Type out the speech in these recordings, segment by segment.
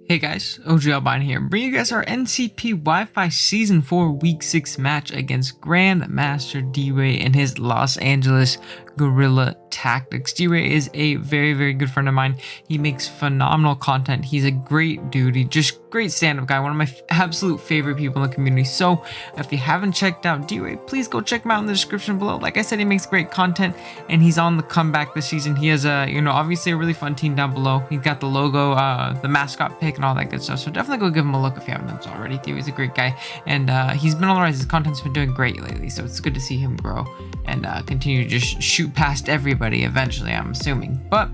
Hey guys, OGalbina here, bringing you guys our NCP Wi-Fi Season 4 Week 6 match against Grandmaster d.rey and his Los Angeles Guerrilla Tactics. d.rey is a very good friend of mine. He makes phenomenal content. He's a great dude. He's just great stand-up guy, one of my absolute favorite people in the community. So if you haven't checked out d.rey, please go check him out in the description below. Like I said, he makes great content and he's on the comeback this season. He has obviously a really fun team down below. He's got the logo, the mascot pick and all that good stuff. So definitely go give him a look if you haven't done so already. d.rey's a great guy and he's been on the rise. His content's been doing great lately. So it's good to see him grow and continue to just shoot past everybody eventually, I'm assuming. But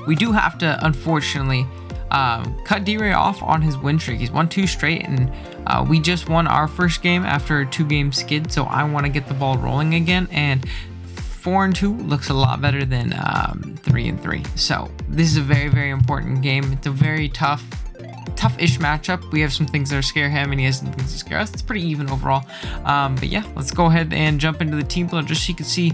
we do have to, unfortunately, cut d.rey off on his win streak. He's won 2 straight, and we just won our first game after a 2-game skid, so I want to get the ball rolling again, and 4-2 looks a lot better than 3-3. So this is a very important game. It's a very tough-ish matchup. We have some things that scare him and he has some things that scare us. It's pretty even overall. But yeah, let's go ahead and jump into the team builder just so you can see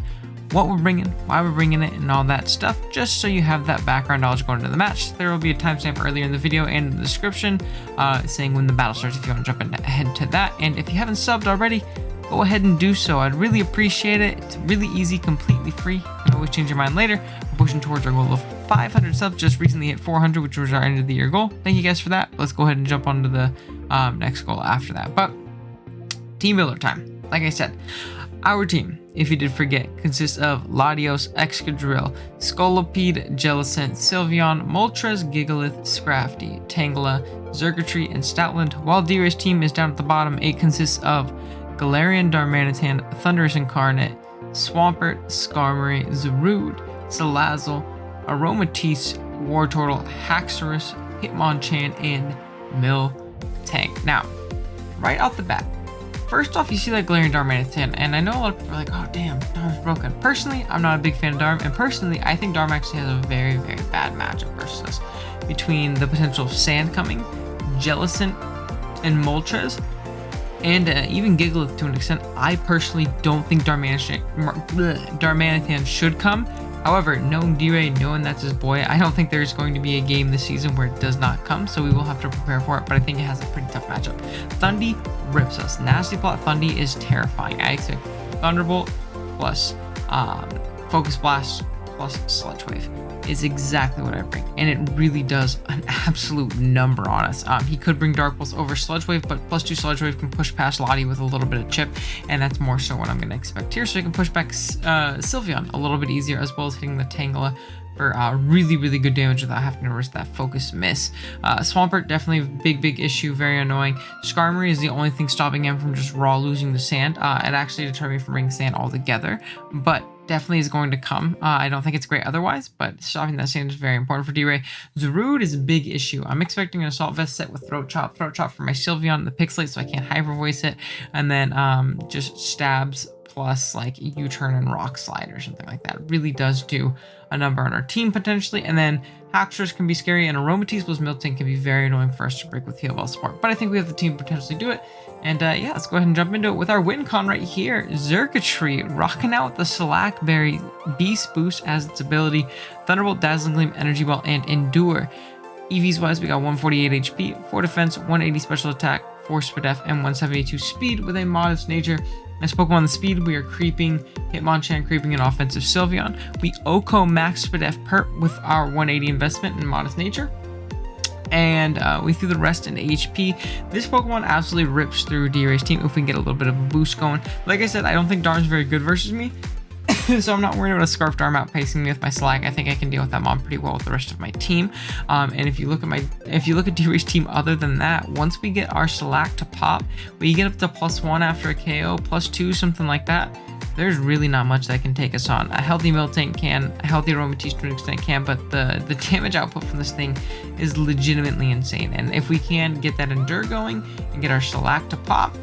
what we're bringing, why we're bringing it, and all that stuff, just so you have that background knowledge going into the match. There will be a timestamp earlier in the video and in the description saying when the battle starts if you want to jump ahead to that. And if you haven't subbed already, go ahead and do so. I'd really appreciate it. It's really easy, completely free. You can always change your mind later. We're pushing towards our goal of 500 subs. Just recently hit 400, which was our end of the year goal. Thank you guys for that. Let's go ahead and jump on to the next goal after that. But team builder time. Like I said, our team, if you did forget, consists of Latios, Excadrill, Scolipede, Jellicent, Sylveon, Moltres, Gigalith, Scrafty, Tangela, Xurkitree, and Stoutland. While d.rey's team is down at the bottom, it consists of Galarian Darmanitan, Thundurus Incarnate, Swampert, Skarmory, Zarude, Salazzle, Aromatisse, Wartortle, Haxorus, Hitmonchan, and Miltank. Now, right off the bat, first off, you see that Galarian Darmanitan, and I know a lot of people are like, oh damn, Darm's broken. Personally, I'm not a big fan of Darm, and personally, I think Darm actually has a very bad matchup versus us. Between the potential of Sand coming, Jellicent, and Moltres, and even Gigalith to an extent, I personally don't think Darmanitan should come. However, knowing d.rey, knowing that's his boy, I don't think there's going to be a game this season where it does not come, so we will have to prepare for it, but I think it has a pretty tough matchup. Thundy rips us. Nasty Plot Thundy is terrifying. I expect Thunderbolt plus Focus Blast plus Sludge Wave is exactly what I bring, and it really does an absolute number on us. He could bring Dark Pulse over Sludge Wave, but +2 Sludge Wave can push past Lottie with a little bit of chip, and that's more so what I'm going to expect here, so he can push back Sylveon a little bit easier, as well as hitting the Tangela for really good damage without having to risk that focus miss. Swampert, definitely a big issue, very annoying. Skarmory is the only thing stopping him from just raw losing the sand. It actually deterred me from bringing sand altogether, but definitely is going to come. I don't think it's great otherwise, but stopping that sand is very important for d.rey. Zarude is a big issue. I'm expecting an Assault Vest set with Throat Chop for my Sylveon and the Pixelate so I can't Hyper Voice it, and then just Stabs plus like U-Turn and Rock Slide or something like that. It really does do a number on our team potentially, and then Haxorus can be scary, and Aromatisse plus Miltank can be very annoying for us to break with Heal Ball support, but I think we have the team to potentially do it. And yeah, let's go ahead and jump into it with our win con right here. Xurkitree rocking out with the Slackberry Beast Boost as its ability, Thunderbolt, Dazzling Gleam, Energy Ball, and Endure. EVs wise, we got 148 HP, 4 defense, 180 special attack, 4 speed def, and 172 speed with a modest nature. As Pokemon the speed, we are creeping Hitmonchan, creeping an offensive Sylveon. We Oko max speed def pert with our 180 investment and modest nature. And we threw the rest into HP. This Pokemon absolutely rips through d.rey's team if we can get a little bit of a boost going. Like I said, I don't think Darm's very good versus me, so I'm not worried about a Scarf Darm outpacing me with my Slag. I think I can deal with that mon pretty well with the rest of my team. And if you look at d.rey's team, other than that, once we get our Slack to pop, we get up to +1 after a KO, +2, something like that. There's really not much that can take us on. A healthy Miltank can, a healthy Aromatisse to an extent can, but the damage output from this thing is legitimately insane. And if we can get that Endure going and get our Shellac to pop,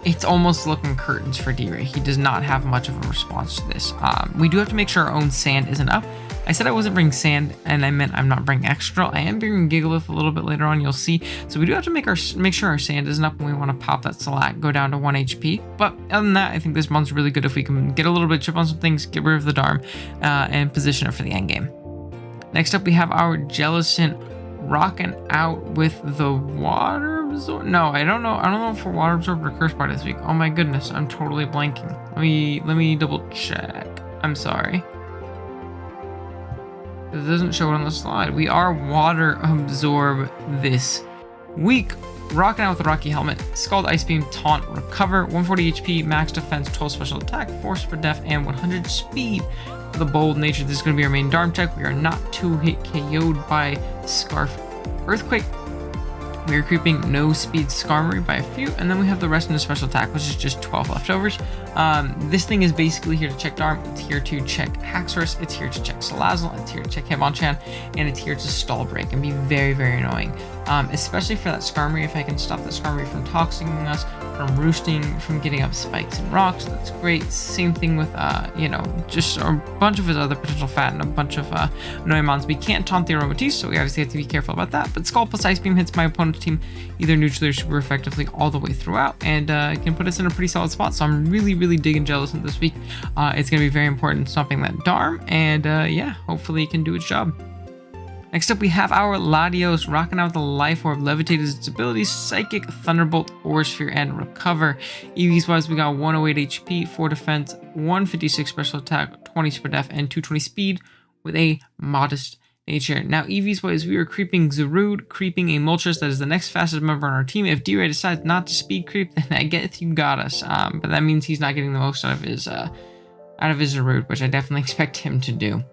it's almost looking curtains for d.rey. He does not have much of a response to this. We do have to make sure our own sand isn't up. I said I wasn't bringing sand, and I meant I'm not bringing extra. I am bringing Gigalith a little bit later on, you'll see. So we do have to make sure our sand isn't up when we want to pop that Slack, go down to 1 HP. But other than that, I think this mon's really good if we can get a little bit of chip on some things, get rid of the Darm, and position it for the end game. Next up, we have our Jellicent rocking out with the water absorb. No, I don't know. I don't know if for water absorb or curse bar this week. Oh my goodness, I'm totally blanking. Let me double check. I'm sorry. It doesn't show it on the slide. We are water absorb this week. Rocking out with the Rocky Helmet, Scald, Ice Beam, Taunt, Recover, 140 HP, Max Defense, 12 Special Attack, 4 Spread Def, and 100 Speed. With a bold nature, this is going to be our main Darm check. We are not 2-hit KO'd by Scarf Earthquake. We are creeping no speed Skarmory by a few, and then we have the rest in the special attack, which is just 12 leftovers. This thing is basically here to check Darm, it's here to check Haxorus, it's here to check Salazzle, it's here to check Hitmonchan, and it's here to stall break and be very, very annoying. Especially for that Skarmory, if I can stop that Skarmory from toxicing us, from roosting, from getting up spikes and rocks, that's great. Same thing with, you know, just a bunch of his other potential fat and a bunch of annoying mons. We can't taunt the Aromatisse, so we obviously have to be careful about that, but Scald plus Ice Beam hits my opponent's team either neutrally or super effectively all the way throughout, and it can put us in a pretty solid spot, so I'm really, really digging Jellicent this week. It's going to be very important stopping that Darm, and yeah, hopefully it can do its job. Next up, we have our Latios rocking out the Life Orb, levitated its abilities, Psychic, Thunderbolt, Aura Sphere, and Recover. EVs wise, we got 108 HP, 4 defense, 156 special attack, 20 spread def, and 220 speed with a modest nature. Now, EVs wise, we are creeping Zarude, creeping a Moltres that is the next fastest member on our team. If d.rey decides not to speed creep, then I guess you got us. But that means he's not getting the most out of his Zarude, which I definitely expect him to do.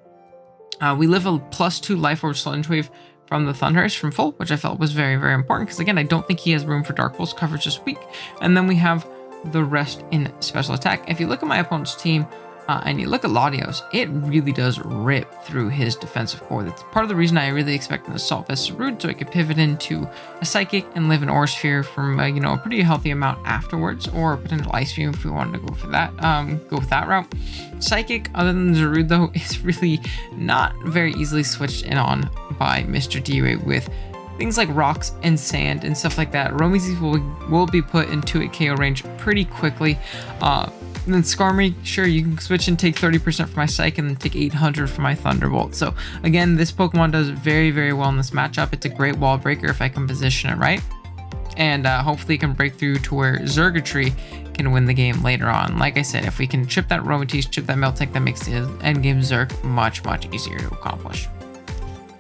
We live a +2 Life Orb Sludge Wave from the Thundurus from full, which I felt was very, very important because, again, I don't think he has room for Dark Pulse coverage this week. And then we have the rest in special attack. If you look at my opponent's team and you look at Latios, it really does rip through his defensive core. That's part of the reason I really expect an Assault Vest Zarude, so I could pivot into a Psychic and live an Aura Sphere from you know, a pretty healthy amount afterwards, or a potential Ice Beam if we wanted to go for that, go with that route. Psychic, other than Zarude though, is really not very easily switched in on by Mr. d.rey with things like rocks and sand and stuff like that. Aromatisse will be put into a KO range pretty quickly. And then Skarmory, sure, you can switch and take 30% for my Psych and then take 800 for my Thunderbolt. So again, this Pokemon does very, very well in this matchup. It's a great wall breaker if I can position it right. And hopefully it can break through to where Xurkitree can win the game later on. Like I said, if we can chip that Aromatisse, chip that Meltank, that makes the endgame Zerk much, much easier to accomplish.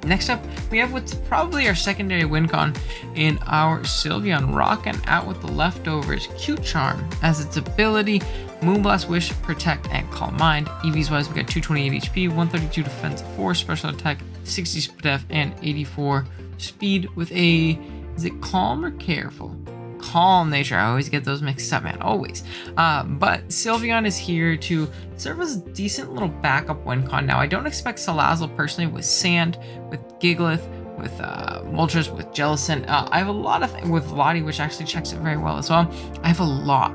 Next up, we have what's probably our secondary win con in our Sylveon, rocking out with the leftovers. Cute Charm as its ability, Moonblast, Wish, Protect, and Calm Mind. EVs wise, we got 228 HP, 132 defense, 4 special attack, 60 def, and 84 speed with a, is it calm or careful? Calm nature. I always get those mixed up, man, always. But Sylveon is here to serve as a decent little backup win con. Now, I don't expect Salazzle personally with Sand, with Gigalith, with Moltres, with Jellicent. I have a lot of with Lottie, which actually checks it very well as well. I have a lot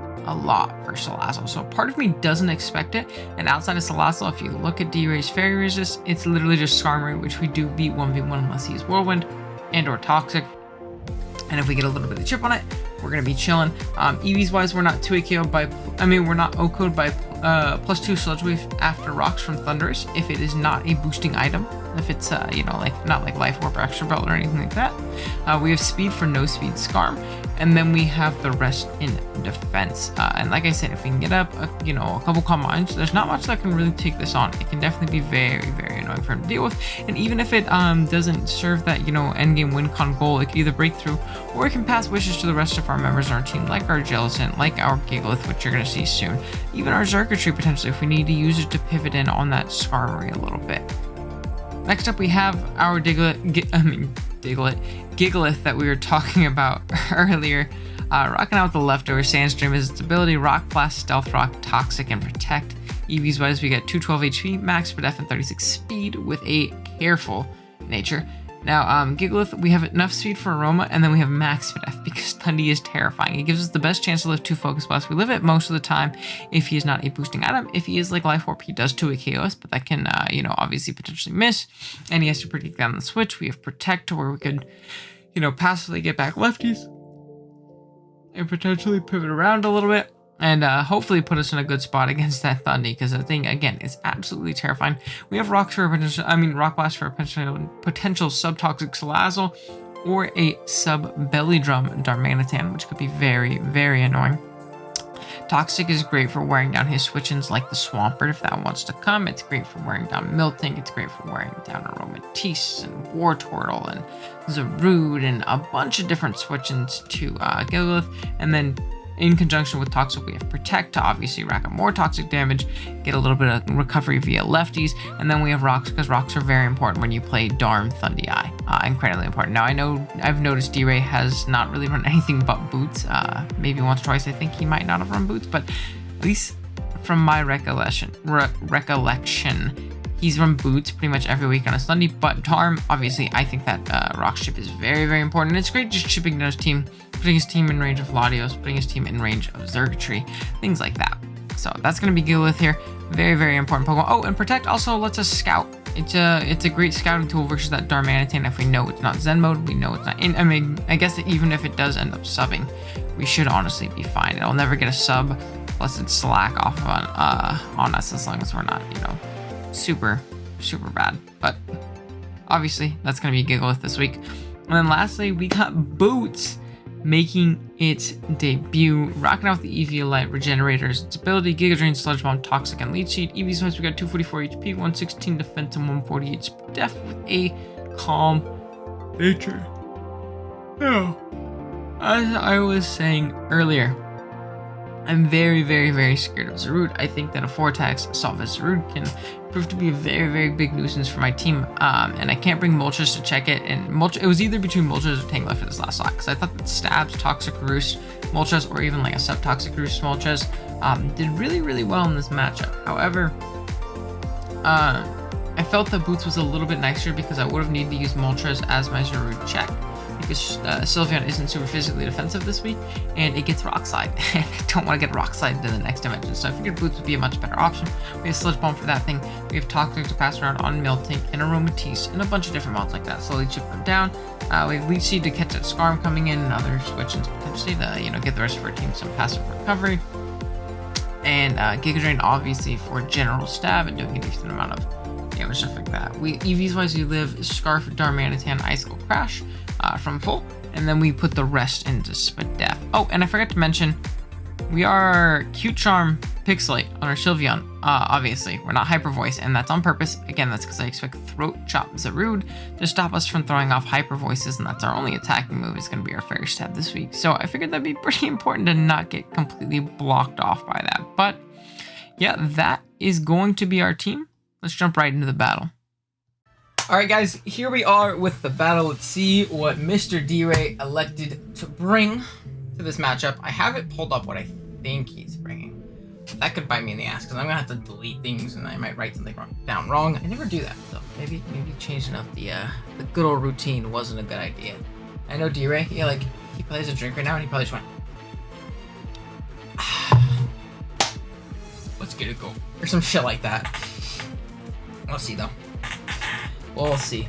for Salazzle, so part of me doesn't expect it. And outside of Salazzle, if you look at d.rey's Fairy Resist, it's literally just Skarmory, which we do beat 1v1 unless he's Whirlwind and or Toxic. And if we get a little bit of chip on it, we're gonna be chilling. EVs wise, we're not 2-KO by, we're not OHKO'd by +2 Sludge Wave after rocks from Thundurus if it is not a boosting item. If it's you know, like not like Life Orb or Extra Belt or anything like that. We have speed for no speed Skarm, and then we have the rest in defense. And like I said, if we can get up you know, a couple Calm Minds, there's not much that can really take this on. It can definitely be very, very annoying for him to deal with. And even if it doesn't serve that, you know, endgame win con goal, it can either break through or it can pass wishes to the rest of our members on our team, like our Jellicent, like our Gigalith, which you're gonna see soon. Even our Xurkitree potentially, if we need to use it to pivot in on that Skarmory a little bit. Next up, we have our Gigalith that we were talking about earlier. Rocking out with the leftover Sandstream is its ability, Rock Blast, Stealth Rock, Toxic, and Protect. EVs wise, we get 212 HP, max for def, and 36 speed with a careful nature. Now, Gigalith, we have enough speed for Aroma, and then we have max def because Thundy is terrifying. It gives us the best chance to live 2 Focus Blasts. We live it most of the time if he is not a boosting item. If he is like Life Orb, he does 2-KO us, but that can, you know, obviously potentially miss. And he has to predict down the switch. We have Protect, where we could, you know, passively get back lefties and potentially pivot around a little bit. and hopefully put us in a good spot against that Thundy, because the thing again is absolutely terrifying. We have Rock Blast for a potential sub-toxic Salazzle, or a sub Belly Drum Darmanitan, which could be very, very annoying. Toxic is great for wearing down his switch-ins like the Swampert if that wants to come. It's great for wearing down Miltank. It's great for wearing down Aromatisse and Wartortle and Zarude and a bunch of different switch-ins to Gigalith. And then in conjunction with Toxic, we have Protect to obviously rack up more toxic damage, get a little bit of recovery via lefties, and then we have Rocks, because Rocks are very important when you play Darm Thundy Eye. Incredibly important. Now, I know I've noticed D.rey has not really run anything but Boots. Maybe once or twice I think he might not have run Boots, but at least from my recollection, he's run Boots pretty much every week on a Thundy. But Darm, obviously, I think that Rock chip is very, very important. And it's great just chipping down his team, putting his team in range of Latios, putting his team in range of Xurkitree, things like that. So that's going to be Gigalith here. Very, very important Pokemon. Oh, and Protect also lets us scout. It's a great scouting tool versus that Darmanitan. If we know it's not Zen mode, we know it's not in. I mean, I guess that even if it does end up subbing, we should honestly be fine. It'll never get a sub unless it's slack off on us, as long as we're not, you know, super bad. But obviously that's going to be Gigalith this week. And then lastly, we got Boots making its debut, rocking out the Eviolite Regenerators, its ability, Giga Drain, Sludge Bomb, Toxic, and Leech Seed. EV Swipes, we got 244 HP, 116 defense, and 148 def with a calm nature. Now, as I was saying earlier, I'm very, very, very scared of Zarude. I think that a 4-tax Assault-Vest Zarude can prove to be a very, very big nuisance for my team. And I can't bring Moltres to check it. And it was either between Moltres or Tangela for this last slot, because I thought that Stabs, Toxic Roost, Moltres, or even like a Sub-Toxic Roost Moltres did really, really well in this matchup. However, I felt that Boots was a little bit nicer because I would have needed to use Moltres as my Zarude check, because Sylveon isn't super physically defensive this week, and it gets Rock Slide, and I don't want to get Rock Slide to the next dimension, so I figured Boots would be a much better option. We have Sludge Bomb for that thing, we have Toxic to pass around on Miltank, and Aromatisse, and a bunch of different mods like that, slowly chip them down. We have Leech Seed to catch that Scarm coming in, and other switch-ins potentially to, you know, get the rest of our team some passive recovery. And Giga Drain obviously for general stab and doing a decent amount of damage, stuff like that. EVs wise, we live Scarf, Darmanitan, Icicle Crash from full, and then we put the rest into Spadef. Oh, and I forgot to mention, we are Cute Charm Pixelate on our Sylveon. Obviously, we're not Hyper Voice, and that's on purpose. Again, that's because I expect Throat Chop Zarude to stop us from throwing off Hyper Voices, and that's our only attacking move. Is going to be our Fairy Stab this week. So I figured that'd be pretty important to not get completely blocked off by that. But yeah, that is going to be our team. Let's jump right into the battle. Alright guys, here we are with the battle. Let's see what Mr. D.rey elected to bring to this matchup. I have it pulled up what I think he's bringing. That could bite me in the ass, because I'm going to have to delete things and I might write something down wrong. I never do that, so maybe changing up the good old routine wasn't a good idea. I know D.rey, yeah, like, he plays a drink right now and he probably just went, let's get it go, or some shit like that. We'll see though. We'll see.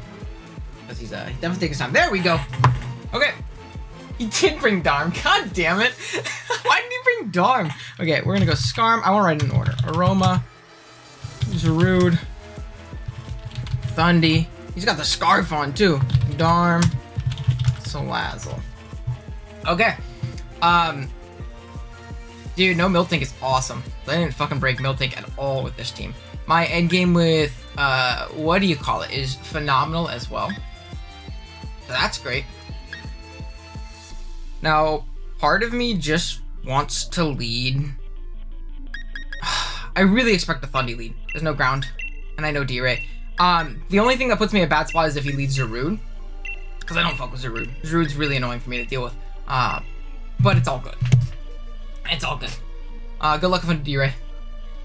Because he's he definitely taking his time. There we go. Okay. He did bring Darm. God damn it. Why did he bring Darm? Okay, we're gonna go Scarm. I want to write in order. Aroma, Zarude, Thundy. He's got the scarf on too. Darm, Salazzle. Okay. Dude, no Miltank is awesome. I didn't fucking break Miltank at all with this team. My endgame with, what do you call it, is phenomenal as well. So that's great. Now, part of me just wants to lead. I really expect a Thundy lead. There's no ground, and I know D.rey. The only thing that puts me in a bad spot is if he leads Zarude, because I don't fuck with Zarude. Zarude's really annoying for me to deal with. But it's all good. It's all good. Good luck with D.rey.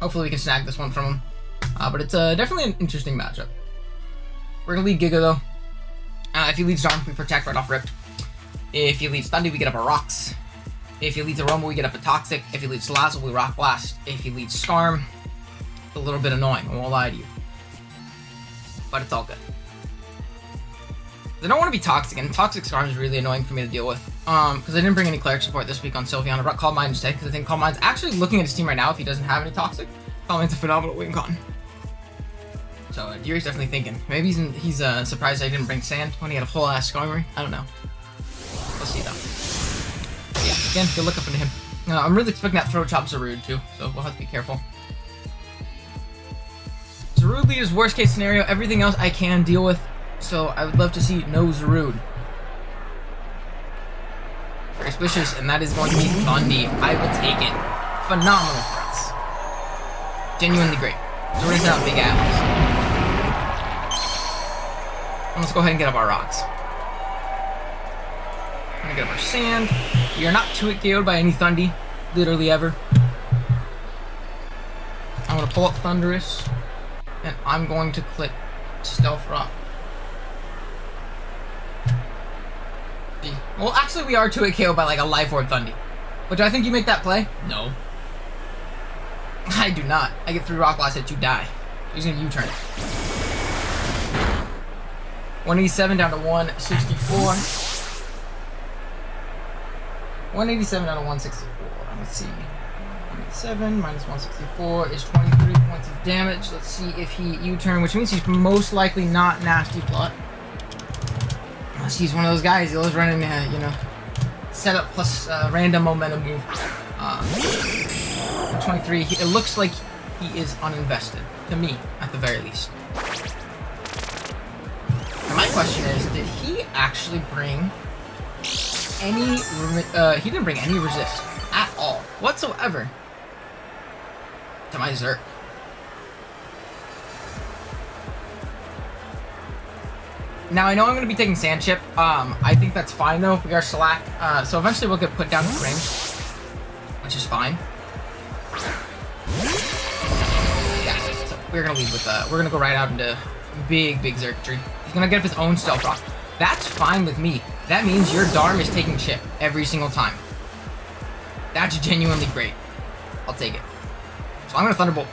Hopefully we can snag this one from him. But it's definitely an interesting matchup. We're gonna lead Giga though. If he leads Darm, we protect right off rip. If he leads Thundy, we get up a Rocks. If he leads Aroma, we get up a Toxic. If he leads Salazzle, we Rock Blast. If he leads Scarm, it's a little bit annoying, I won't lie to you. But it's all good. I don't want to be Toxic, and Toxic Scarm is really annoying for me to deal with. Because I didn't bring any cleric support this week on Sylveon. I brought Calm Mind instead, because I think Calm Mind's actually looking at his team right now if he doesn't have any Toxic. Calm Mind's a phenomenal win con. So d.rey's definitely thinking. Maybe he's surprised I didn't bring Sand when he had a full ass Skarmory. I don't know. We'll see though. But yeah, again, good look up into him. I'm really expecting that Throat Chop Zarude too, so we'll have to be careful. Zarude lead is worst case scenario. Everything else I can deal with, so I would love to see no Zarude. Very suspicious, and that is going to be Thundy. I will take it. Phenomenal for us. Genuinely great. Zarude's out big apples. Let's go ahead and get up our rocks. I'm gonna get up our sand. We are not 2-hit KO'd by any Thundy, literally ever. I'm gonna pull up Thundurus, and I'm going to click Stealth Rock. Well, actually, we are 2-hit KO'd by like a Life Orb Thundy. But do I think you make that play? No. I do not. I get 3 Rock Blasts hit, you die. He's gonna U-turn it. 187 down to 164. 187 down to 164. Let's see. 187 minus 164 is 23 points of damage. Let's see if he U-turn, which means he's most likely not Nasty Plot. Unless he's one of those guys. He always running, you know, setup plus random momentum move. 23. It looks like he is uninvested to me, at the very least. And my question is, did he actually bring any, he didn't bring any resist at all, whatsoever, to my Zerk. Now, I know I'm going to be taking Sand Chip. I think that's fine, though. We are Slack, so eventually we'll get put down to range, which is fine. Yeah, so we're going to lead with, we're going to go right out into big Zerk tree. He's going to get up his own Stealth Rock. That's fine with me. That means your Darm is taking chip every single time. That's genuinely great. I'll take it. So I'm going to Thunderbolt.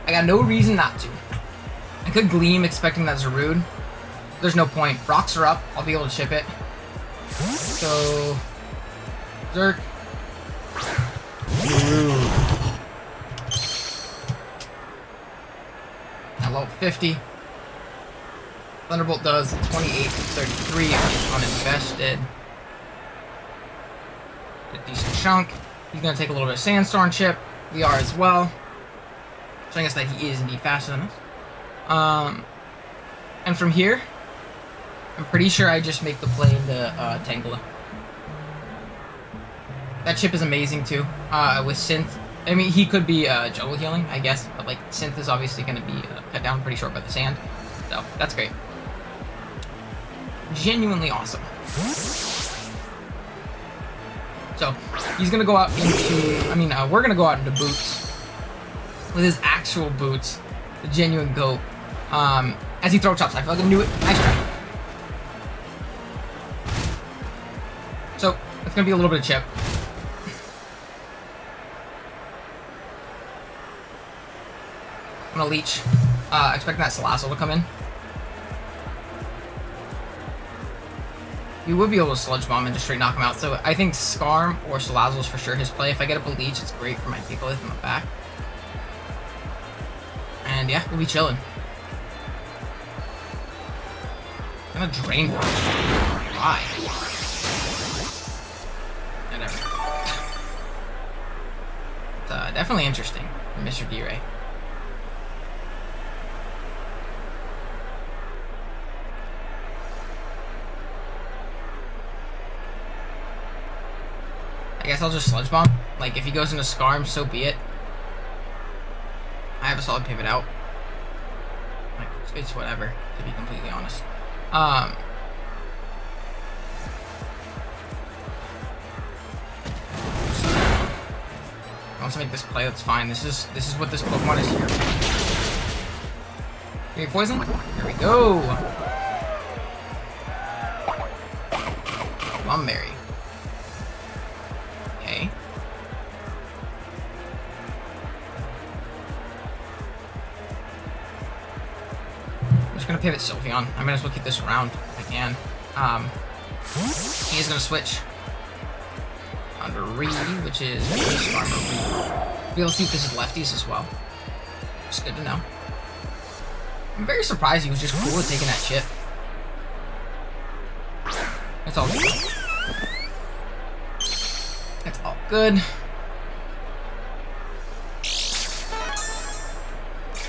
I got no reason not to. I could Gleam expecting that Zarude. There's no point. Rocks are up. I'll be able to chip it. So... Zerk. Now level 50. Thunderbolt does 28-33, uninvested. A decent chunk. He's going to take a little bit of Sandstorm chip. We are as well. Showing us that he is indeed faster than us. And from here, I'm pretty sure I just make the play into Tangela. That chip is amazing too. With Synth. I mean, he could be Jungle Healing, I guess. But like, Synth is obviously going to be cut down pretty short by the sand. So, that's great. Genuinely awesome. So, he's going to go out into... I mean, we're going to go out into Boots. With his actual Boots. The genuine GOAT. As he Throat Chops. I fucking knew it. Nice try. So, it's going to be a little bit of chip. I'm going to Leech. Expecting that Salazzle to come in. We would be able to Sludge Bomb and just straight knock him out. So I think Skarm or Salazzle is for sure his play. If I get up a Leech, it's great for my Gigalith in the back. And yeah, we'll be chilling. I'm gonna Drain Punch. Why? Whatever. It's definitely interesting for Mr. d.rey. I guess I'll just Sludge Bomb. Like, if he goes into Skarm, so be it. I have a solid pivot out. Like, it's whatever, to be completely honest. Once I make this play, that's fine. This is what this Pokemon is here. Give me Poison. There we go. Lumberry. Okay. I'm just gonna pivot Sylveon. I might as well keep this around if I can. He's gonna switch on to Ree, which is Farmer Ree. Be able to see if this is lefties as well. It's good to know. I'm very surprised he was just cool with taking that chip. It's all good. It's all good.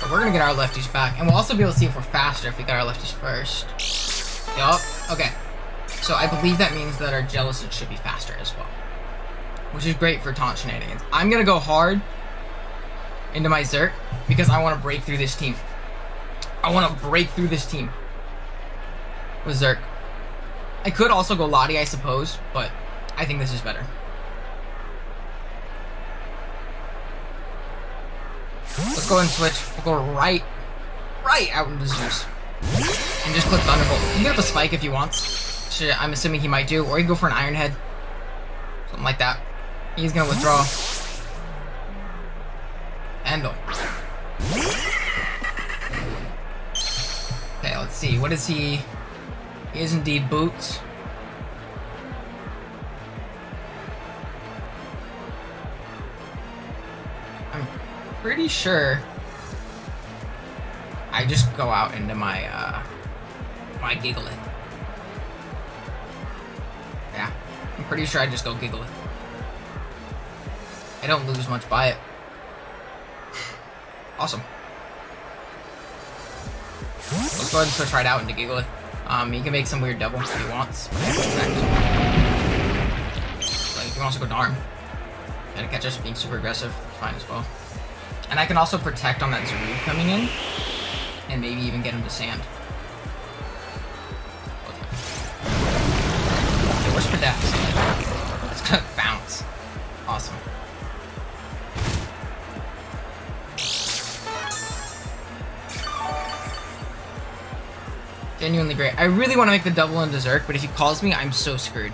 But we're gonna get our lefties back, and we'll also be able to see if we're faster if we got our lefties first. Yup. Okay. So I believe that means that our Jellicent should be faster as well, which is great for taunt shenanigans. I'm gonna go hard into my Zerk because I want to break through this team. I want to break through this team with Zerk. I could also go Lottie, I suppose, but I think this is better. Let's go and switch. We'll go right out into Zeus. And just click Thunderbolt. You can get up a spike if he wants. Shit, I'm assuming he might do. Or he can go for an Iron Head. Something like that. He's gonna withdraw. Endle. Okay, let's see. What is he? He is indeed Boots. I'm pretty sure I just go out into my my GIGALITH. Yeah, I'm pretty sure I just go GIGALITH. I don't lose much by it. Awesome. Let's go ahead and switch right out into GIGALITH. He can make some weird double if he wants. But he can also go Darm. Gotta catch us being super aggressive. That's fine as well. And I can also protect on that Zaru coming in. And maybe even get him to sand. Okay, where's Pedex? It's gonna bounce. Awesome. Genuinely great. I really want to make the double into Zerk, but if he calls me, I'm so screwed.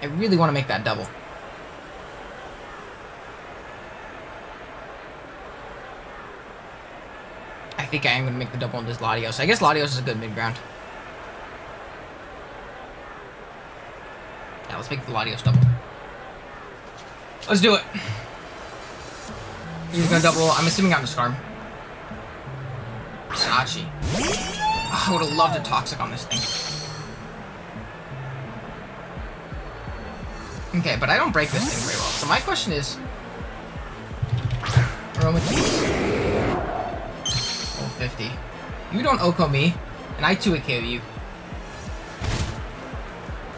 I really want to make that double. I think I am going to make the double into Latios. I guess Latios is a good mid-ground. Yeah, let's make the Latios double. Let's do it. He's going to double. I'm assuming out into Skarm. Sachi. Oh, I would have loved a Toxic on this thing. Okay, but I don't break this thing very well. So my question is... Aromatisse. 50. You don't Oko me, and I 2 KO you.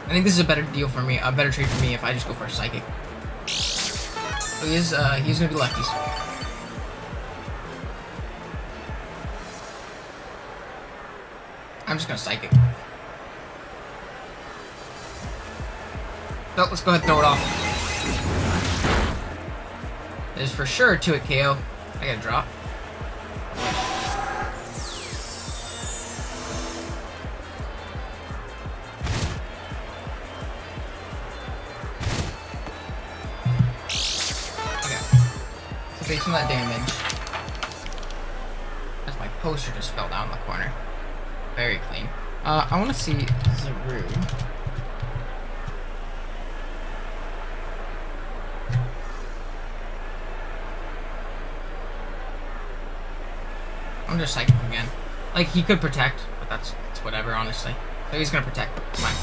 I think this is a better deal for me, a better trade for me if I just go for a Psychic. So he's gonna be lefties. I'm just gonna Psychic. So let's go ahead and throw it off. There's for sure 2 KO. I gotta drop. Based on that damage, as my poster just fell down in the corner. Very clean. I want to see Zaru. I'm just Psychic again. Like, he could protect, but that's whatever, honestly. So he's gonna protect. Fine.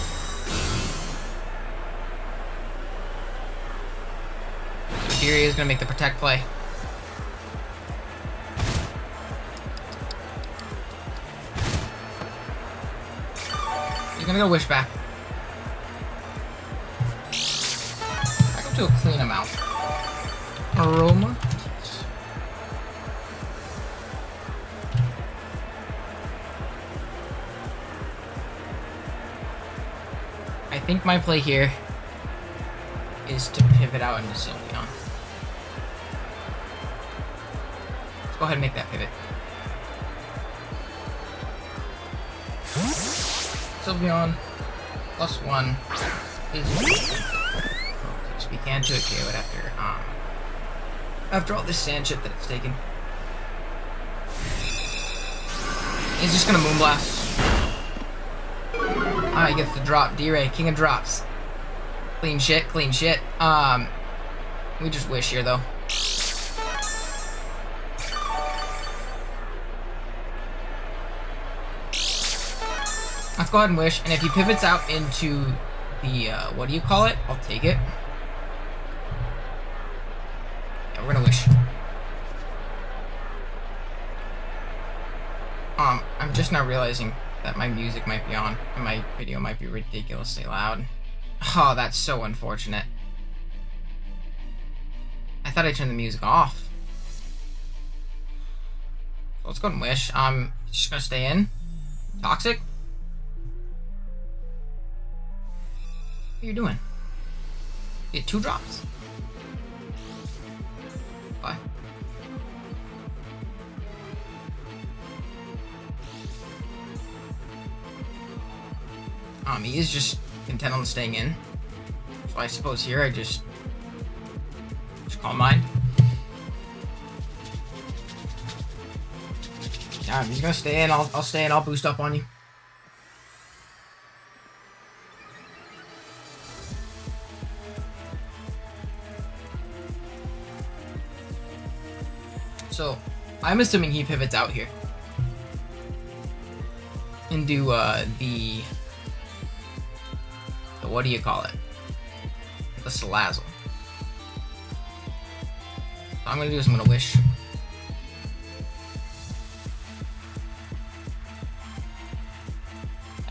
So d.rey is gonna make the protect play. He's gonna go Wish back. I go to a clean amount. Aroma. I think my play here is to pivot out into Sylveon. Let's go ahead and make that pivot. Sylveon +1 is we can do it KO it after After all this sand chip that it's taken. He's just gonna Moonblast. Ah, he gets the drop. D.rey, king of drops. Clean shit, clean shit. We just wish here, though. Let's go ahead and wish, and if he pivots out into the, what do you call it? I'll take it. Yeah, we're gonna wish. I'm just now realizing that my music might be on, and my video might be ridiculously loud. Oh, that's so unfortunate. I thought I turned the music off. So let's go and wish. I'm just gonna stay in. Toxic? What are you doing? You get 2 drops. Bye. He is just content on staying in. So I suppose here I just call mine. Yeah, he's gonna stay in. I'll stay in. I'll boost up on you. So I'm assuming he pivots out here into the what do you call it? The Salazzle. So I'm gonna do is I'm gonna wish.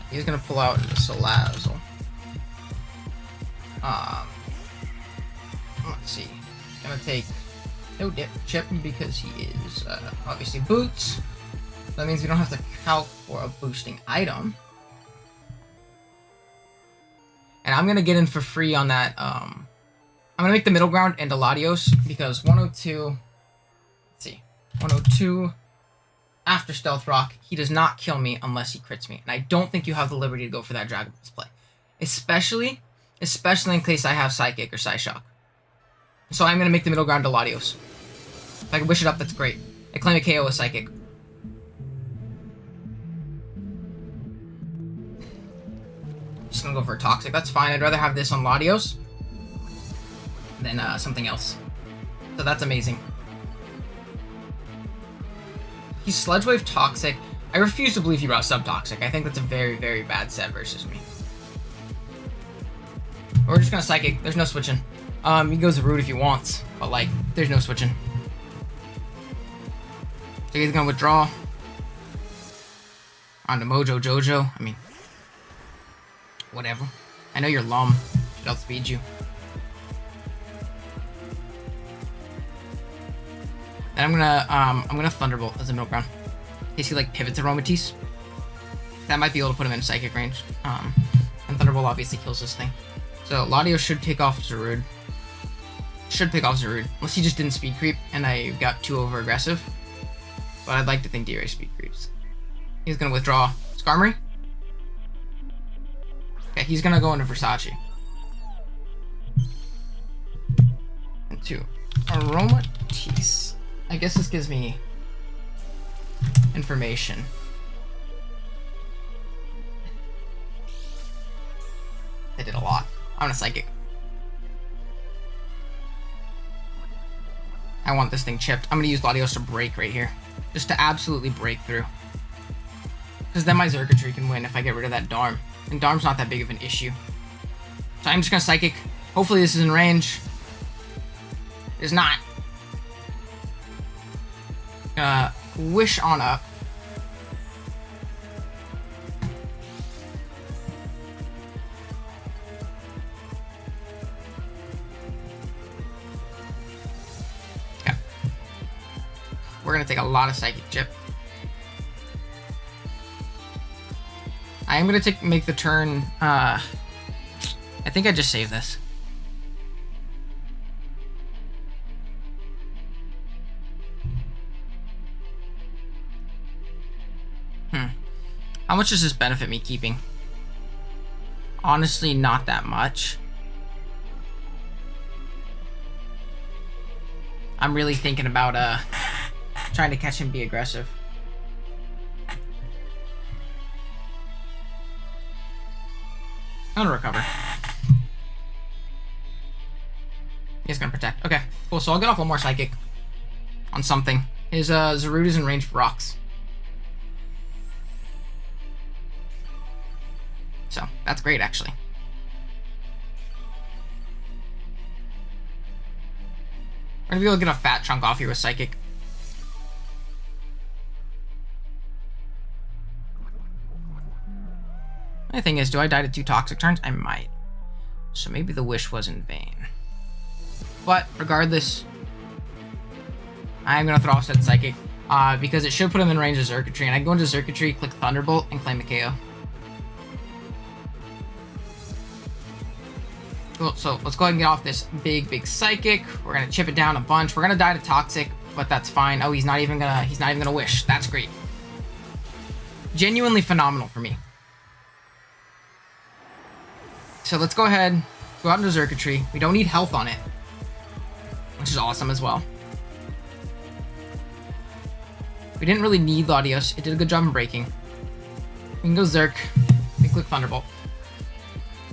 He's gonna pull out the Salazzle. Let's see. He's gonna take no dip chip because he is obviously boots. That means we don't have to calc for a boosting item. And I'm gonna get in for free on that. I'm gonna make the middle ground into Latios because 102. Let's see, 102 after Stealth Rock. He does not kill me unless he crits me, and I don't think you have the liberty to go for that Dragon Pulse play, especially in case I have Psychic or Psyshock. So I'm gonna make the middle ground to Latios. If I can wish it up, that's great. I claim a KO with Psychic. Just gonna go for a Toxic. That's fine. I'd rather have this on Latios than something else. So that's amazing. He's Sludge Wave Toxic. I refuse to believe he brought Sub-Toxic. I think that's a very, very bad set versus me. We're just gonna Psychic. There's no switching. He goes Rude if he wants, but like, there's no switching. So he's gonna withdraw. On to Mojo Jojo. I mean, whatever. I know you're Lum. Should outspeed you. And I'm gonna Thunderbolt as a middle ground. In case he like pivots Aromatisse. That might be able to put him in psychic range. And Thunderbolt obviously kills this thing. So Latios should pick off Zarude. Unless he just didn't speed creep and I got too over aggressive. But I'd like to think d.rey speed creeps. He's gonna withdraw Skarmory. Okay, he's gonna go into Versace. Into Aromatisse. I guess this gives me information. I did a lot. I'm gonna Psychic. I want this thing chipped. I'm gonna use Latios to break right here. Just to absolutely break through. Because then my Xurkitree can win if I get rid of that Darm. And Darm's not that big of an issue. So I'm just gonna Psychic. Hopefully this is in range. It's not. Wish on up. Okay. We're gonna take a lot of Psychic Chip. I am gonna make the turn. I think I just saved this. How much does this benefit me keeping? Honestly, not that much. I'm really thinking about trying to catch him, be aggressive. I'm gonna recover. He's gonna protect. Okay, cool. So I'll get off one more psychic on something. His Zarude is in range for rocks. So that's great, actually. We're gonna be able to get a fat chunk off here with psychic. The thing is, do I die to 2 toxic turns? I might. So maybe the wish was in vain. But regardless, I'm gonna throw off said psychic because it should put him in range of circuitry, and I can go into circuitry, click Thunderbolt, and claim a KO. Cool. So let's go ahead and get off this big psychic. We're gonna chip it down a bunch. We're gonna die to toxic, but that's fine. Oh, he's not even gonna wish. That's great. Genuinely phenomenal for me. So let's go ahead, go out into circuitry. We don't need health on it, which is awesome as well. We didn't really need Latios. It did a good job in breaking. We can go Zerk. We can click Thunderbolt.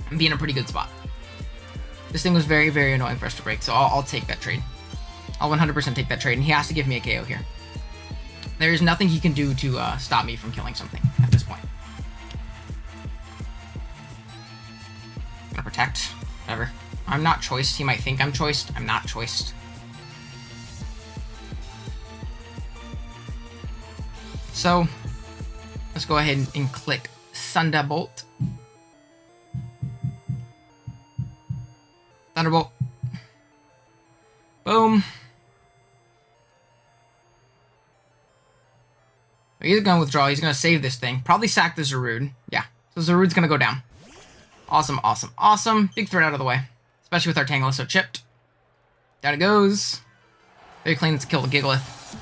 And be in a pretty good spot. This thing was very, very annoying for us to break, so I'll take that trade. I'll 100% take that trade, and he has to give me a KO here. There is nothing he can do to stop me from killing something at this point. I'm gonna protect. Whatever. I'm not choiced. He might think I'm choiced. I'm not choiced. So, let's go ahead and click Thunderbolt. Thunderbolt. Boom. He's gonna withdraw. He's gonna save this thing. Probably sack the Zarude. Yeah. So Zarude's gonna go down. Awesome, awesome, awesome. Big threat out of the way. Especially with our Tangela chipped. Down it goes. Very clean to kill the Gigalith.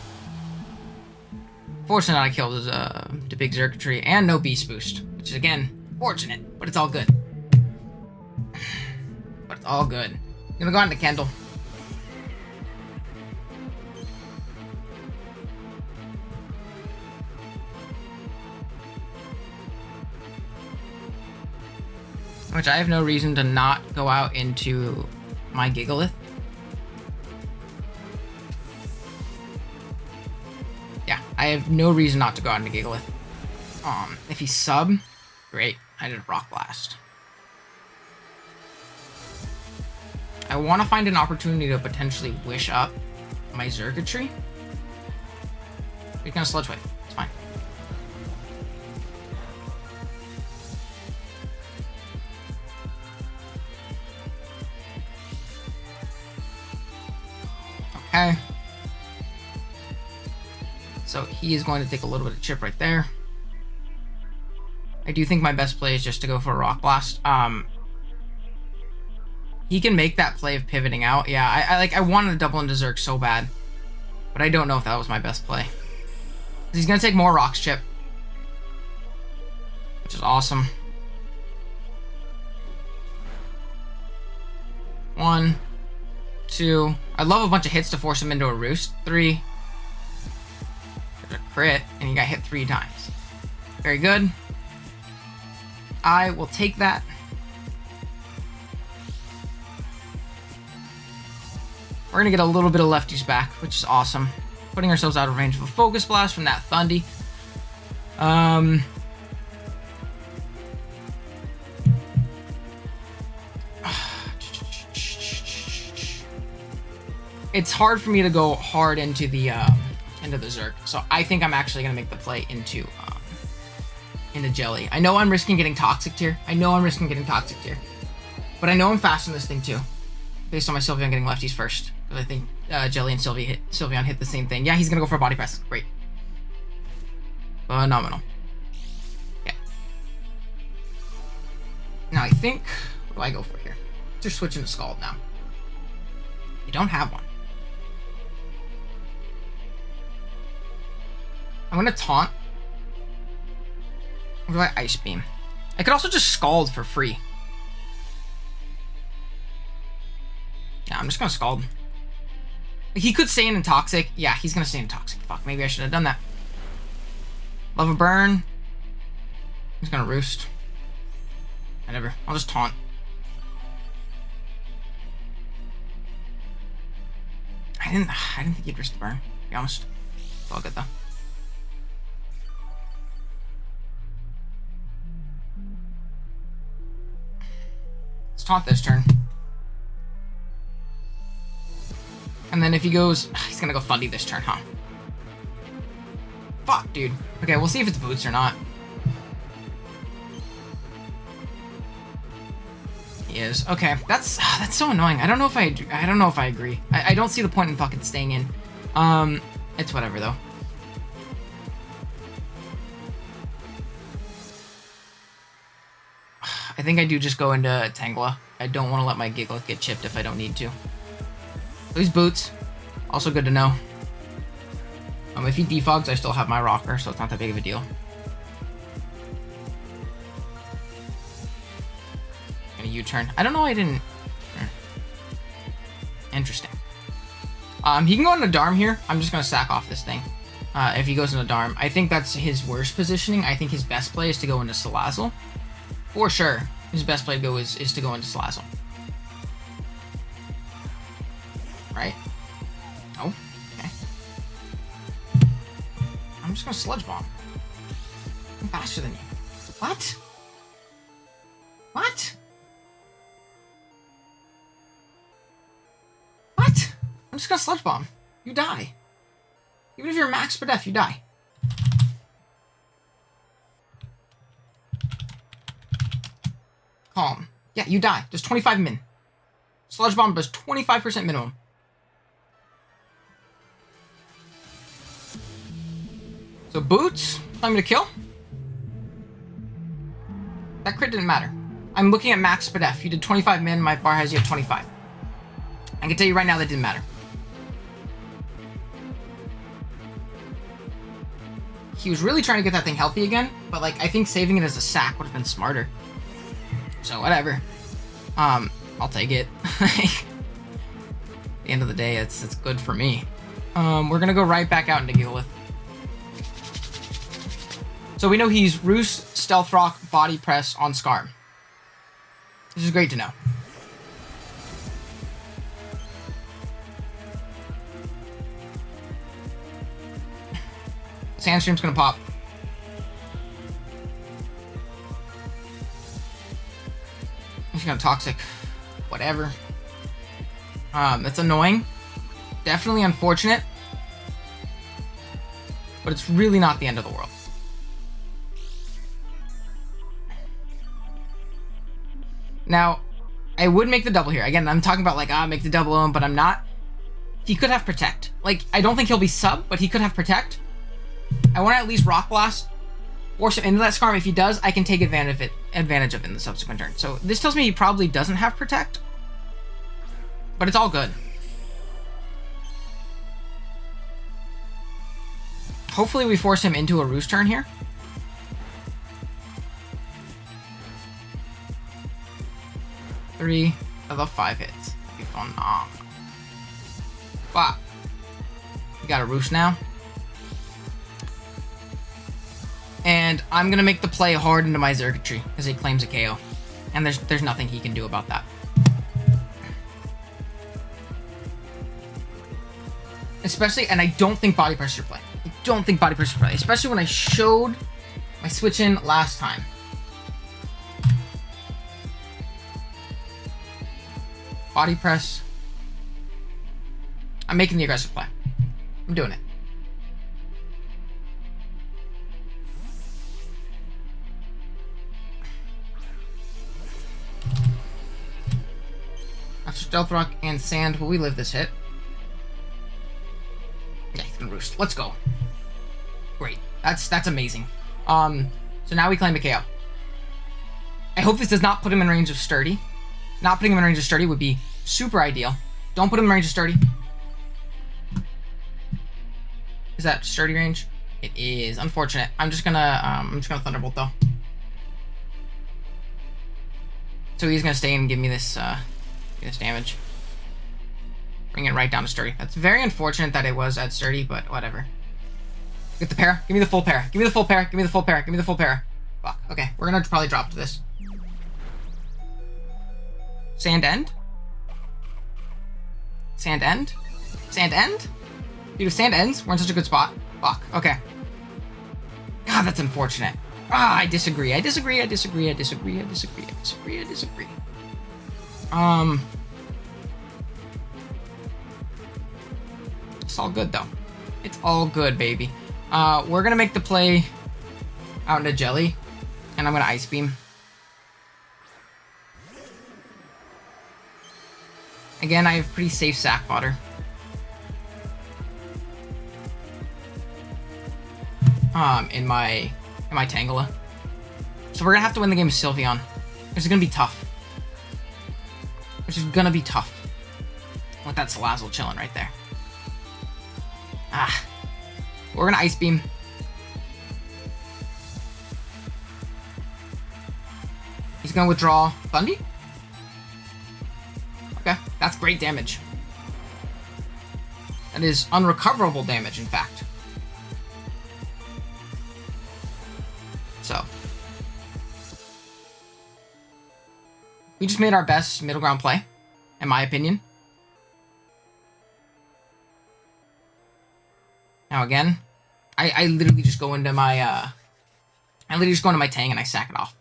Fortunate I killed the big circuitry and no beast boost, which is again fortunate, but it's all good. But it's all good. I'm gonna go on to Kendall. Which I have no reason to not go out into my Gigalith. Yeah, I have no reason not to go out into Gigalith. If he's sub, great. I did a Rock Blast. I want to find an opportunity to potentially wish up my Circuitry. He's gonna Sludge Wave. It's fine. Okay. So he is going to take a little bit of chip right there. I do think my best play is just to go for a Rock Blast. He can make that play of pivoting out. Yeah, I wanted to double into Zerk so bad. But I don't know if that was my best play. He's going to take more Rocks chip. Which is awesome. 1, 2. I love a bunch of hits to force him into a roost. 3. There's a crit, and he got hit 3 times. Very good. I will take that. We're going to get a little bit of lefties back, which is awesome. Putting ourselves out of range of a Focus Blast from that Thundy. It's hard for me to go hard into the Zerk, so I think I'm actually going to make the play into Jelly. I know I'm risking getting Toxic Tier. But I know I'm fast in this thing too, based on my Sylveon getting lefties first. Because I think Jelly and Sylveon hit the same thing. Yeah, he's going to go for a Body Press. Great. Phenomenal. Okay. Now I think, what do I go for here? Just switching to Scald now. You don't have one. I'm going to Taunt. Or do I Ice Beam? I could also just Scald for free. Yeah, I'm just going to Scald. He could stay in Toxic. Yeah, he's gonna stay in Toxic. Fuck, maybe I should have done that. Love a burn. He's gonna roost. Whatever. I'll just taunt. I didn't think he'd risk the burn, to be honest. It's all good though. Let's taunt this turn. And then if he goes, he's gonna go Fundy this turn, huh? Fuck, dude. Okay, we'll see if it's boots or not. He is. Okay, that's so annoying. I don't know if I agree. I don't see the point in fucking staying in. It's whatever though. I think I do just go into Tangela. I don't want to let my GIGALITH get chipped if I don't need to. These boots, also good to know. If he defogs, I still have my rocker, so it's not that big of a deal. And a U-turn. I don't know why I didn't... Interesting. He can go into Darm here. I'm just going to sack off this thing. If he goes into Darm. I think that's his worst positioning. I think his best play is to go into Salazzle. For sure. His best play to go is to go into Salazzle. Right? Oh, okay. I'm just gonna Sludge Bomb. I'm faster than you. What? What? What? I'm just gonna Sludge Bomb. You die. Even if you're max per def, you die. Calm. Yeah, you die. Does 25 min. Sludge Bomb does 25% minimum. So boots, I'm gonna kill. That crit didn't matter. I'm looking at max per def. You did 25 min, my bar has you at 25. I can tell you right now that didn't matter. He was really trying to get that thing healthy again, but like I think saving it as a sack would have been smarter. So whatever. I'll take it. At the end of the day, it's good for me. We're gonna go right back out into GIGALITH. So we know he's Roost, Stealth Rock, Body Press on Skarm. This is great to know. Sandstream's gonna pop. He's gonna Toxic. Whatever. That's annoying. Definitely unfortunate. But it's really not the end of the world. Now, I would make the double here. Again, I'm talking about like, make the double on, but I'm not. He could have Protect. Like, I don't think he'll be sub, but he could have Protect. I want to at least Rock Blast, force him into that Skarm. If he does, I can take advantage of it in the subsequent turn. So this tells me he probably doesn't have Protect, but it's all good. Hopefully we force him into a Roost turn here. Three of the 5 hits. That'd be phenomenal. Wow. We got a Roost now. And I'm gonna make the play hard into my Circuitry because he claims a KO. And there's nothing he can do about that. Especially, and I don't think Body Pressure play. I don't think Body Pressure play. Especially when I showed my switch in last time. Body Press. I'm making the aggressive play. I'm doing it. After Stealth Rock and Sand, will we live this hit? Yeah, he's gonna Roost. Let's go. Great. That's amazing. So now we claim a KO. I hope this does not put him in range of Sturdy. Not putting him in range of Sturdy would be super ideal. Don't put him in range of Sturdy. Is that Sturdy range? It is. Unfortunate. I'm just gonna Thunderbolt though. So he's gonna stay and give me this damage. Bring it right down to sturdy. That's very unfortunate that it was at sturdy, but whatever. Get the pair. Give me the full pair. Give me the full pair. Give me the full pair. Give me the full pair. Fuck. Okay, we're gonna probably drop to this. Sand end? Sand end? Sand end? Dude, if sand ends, we're in such a good spot. Fuck. Okay. God, that's unfortunate. Ah, I disagree. I disagree. I disagree. I disagree. I disagree. I disagree. I disagree. It's all good though. It's all good, baby. We're gonna make the play out into jelly, and I'm gonna ice beam. Again, I have pretty safe sack fodder. In my Tangela. So we're gonna have to win the game with Sylveon. Which is gonna be tough. Which is gonna be tough. With that Salazzle chilling right there. Ah. We're gonna ice beam. He's gonna withdraw Thundy. Okay, that's great damage. That is unrecoverable damage, in fact. So. We just made our best middle ground play, in my opinion. Now again, I literally just go into my, Tang and I sack it off.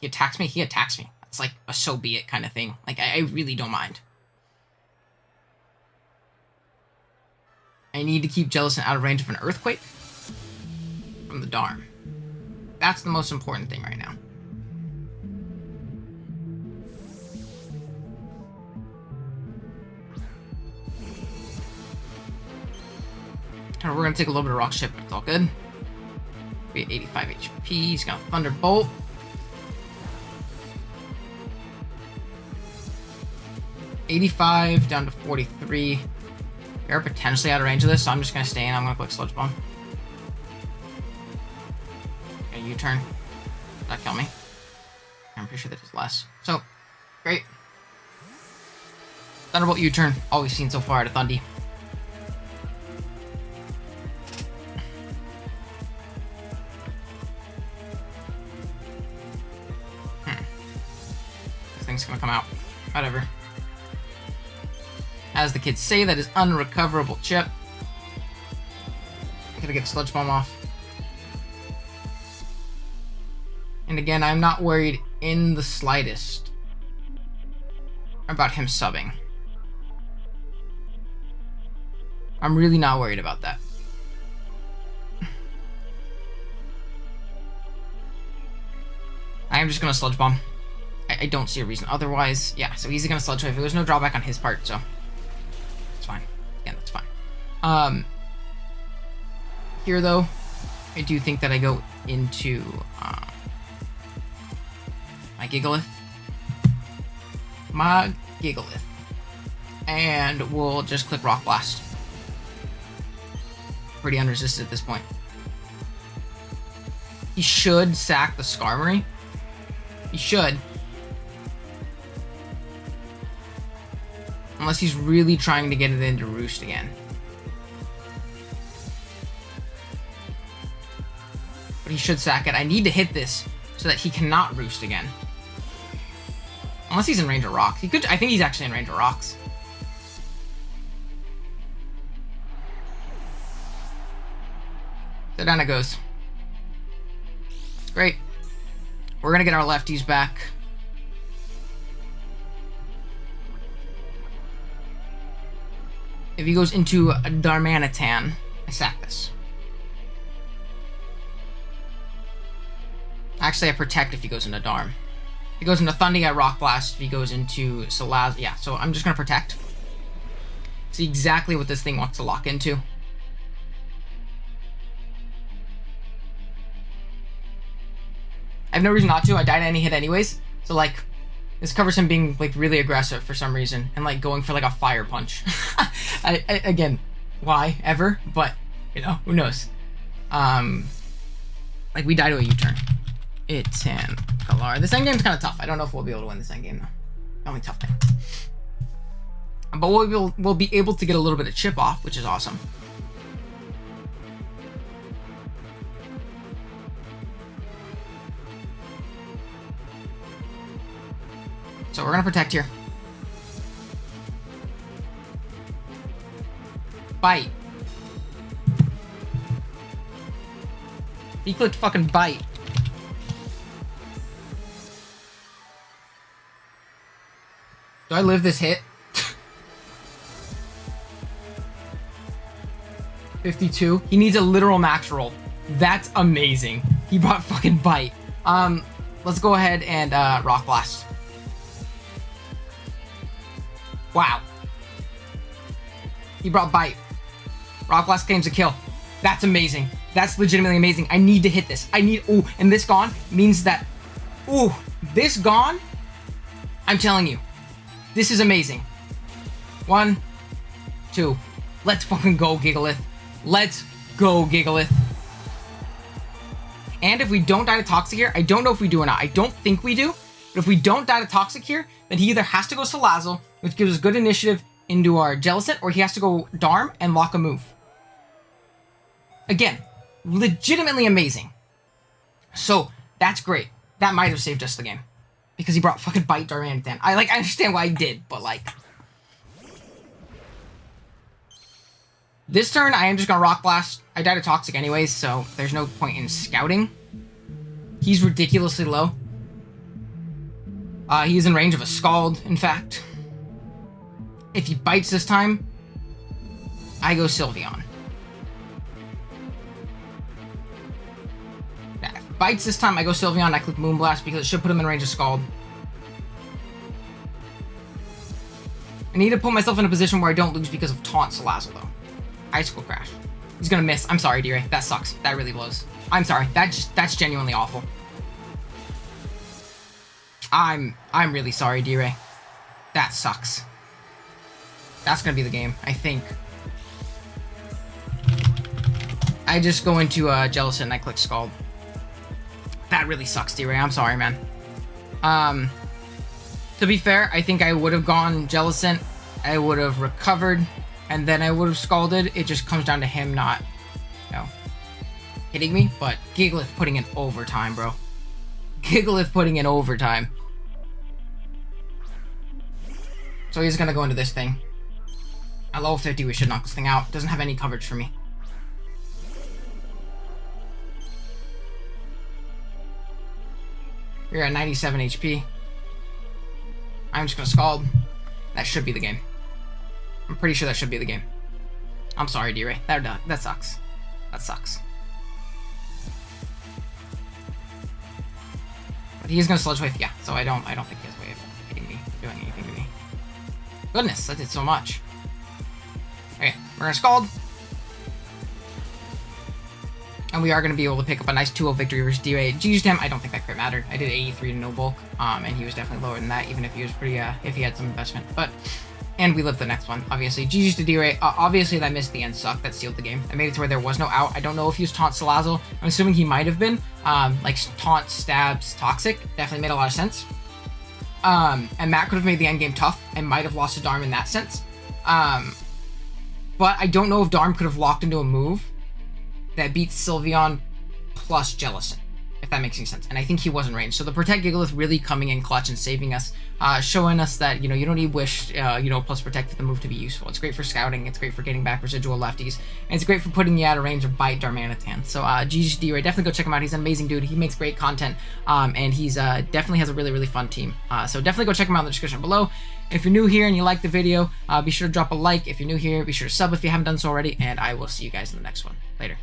He attacks me, he attacks me. It's like a so be it kind of thing. Like, I really don't mind. I need to keep Jellicent out of range of an Earthquake from the Darm. That's the most important thing right now. And we're going to take a little bit of Rock Chip, but it's all good. We at 85 HP. He's going to Thunderbolt. $85 down to 43. We're potentially out of range of this, so I'm just going to stay in. I'm going to click Sludge Bomb. Okay, U-turn. Did that kill me? I'm pretty sure that is less. So, great. Thunderbolt U-turn. All we've seen so far to Thundy. This thing's going to come out. Whatever. As the kids say, that is unrecoverable chip. I'm gonna get Sludge Bomb off. And again, I'm not worried in the slightest about him subbing. I'm really not worried about that. I am just gonna Sludge Bomb. I don't see a reason otherwise. Yeah, so he's gonna Sludge Wave. There's no drawback on his part, so it's fine. Yeah, that's fine. Here though, I do think that I go into my GIGALITH. And we'll just click Rock Blast. Pretty unresisted at this point. He should sack the Skarmory. He should. Unless he's really trying to get it into Roost again. But he should sack it. I need to hit this so that he cannot Roost again. Unless he's in range of rocks. He could. I think he's actually in range of rocks. So down it goes. Great. We're gonna get our lefties back. If he goes into a Darmanitan, I sack this. Actually, I protect if he goes into Darm. If he goes into Thundy, I Rock Blast. If he goes into Salaz, yeah, so I'm just gonna protect. See exactly what this thing wants to lock into. I have no reason not to. I died any hit anyways. So, like, this covers him being, like, really aggressive for some reason. And, like, going for, like, a fire punch. Again, why ever? But, you know, who knows? Like, we die to a U-turn. It's an Galar. This endgame's kind of tough. I don't know if we'll be able to win this endgame, though. Only tough thing. But we'll be able to get a little bit of chip off, which is awesome. So we're gonna protect here. Bite. He clicked fucking bite. Do I live this hit? 52. He needs a literal max roll. That's amazing. He brought fucking bite. Let's go ahead and rock blast. Wow. He brought bite. Rock blast claims a kill. That's amazing. That's legitimately amazing. I need to hit this. I need, ooh, and this gone means that, ooh, this gone, I'm telling you, this is amazing. 1, 2. Let's fucking go, GIGALITH. Let's go, GIGALITH. And if we don't die to Toxic here, I don't know if we do or not. I don't think we do. But if we don't die to Toxic here, then he either has to go Salazzle, which gives us good initiative into our Jellicent, or he has to go Darm and lock a move. Again, legitimately amazing. So, that's great. That might have saved us the game. Because he brought fucking Bite, Darmanitan. I understand why he did, but like... This turn, I am just gonna Rock Blast. I died to Toxic anyways, so there's no point in scouting. He's ridiculously low. He is in range of a Scald, in fact. If he bites this time, I go Sylveon. Yeah, if he bites this time, I go Sylveon, I click Moonblast because it should put him in range of Scald. I need to put myself in a position where I don't lose because of Taunt Salazzle, though. Icicle Crash. He's gonna miss. I'm sorry, d.rey. That sucks. That really blows. I'm sorry. That's genuinely awful. I'm really sorry, d.rey. That sucks. That's gonna be the game, I think. I just go into Jellicent and I click Scald. That really sucks, d.rey. I'm sorry, man. To be fair, I think I would have gone Jellicent. I would have recovered, and then I would have Scalded. It just comes down to him not, you know, hitting me. But GIGALITH putting in overtime, bro. GIGALITH putting in overtime. So he's gonna go into this thing. At level 50, we should knock this thing out. Doesn't have any coverage for me. We're at 97 HP. I'm just gonna Scald. That should be the game. I'm pretty sure that should be the game. I'm sorry, d.rey. That sucks. That sucks. But he's gonna Sludge Wave, yeah. So I don't think he has a way of hitting me, doing anything to me. Goodness, that did so much. Okay, we're gonna Scald. And we are going to be able to pick up a nice 2-0 victory versus d.rey. GG's to him, I don't think that crit mattered. I did 83 to no bulk, and he was definitely lower than that, even if he was pretty, if he had some investment. But, and we lived the next one, obviously. GG's to d.rey. Obviously, that missed the end suck. That sealed the game. I made it to where there was no out. I don't know if he was Taunt Salazzle. I'm assuming he might have been. Like, Taunt, Stabs, Toxic. Definitely made a lot of sense. And Matt could have made the end game tough and might have lost to Darm in that sense. But I don't know if Darm could have locked into a move that beats Sylveon plus Jellicent, if that makes any sense. And I think he was in range. So the Protect GIGALITH really coming in clutch and saving us, showing us that, you know, you don't need Wish, plus Protect for the move to be useful. It's great for scouting, it's great for getting back residual lefties, and it's great for putting you out of range of Bite Darmanitan. So GG's d.rey, definitely go check him out. He's an amazing dude. He makes great content, and he's definitely has a really, really fun team. So definitely go check him out in the description below. If you're new here and you like the video, be sure to drop a like. If you're new here, be sure to sub if you haven't done so already, and I will see you guys in the next one. Later.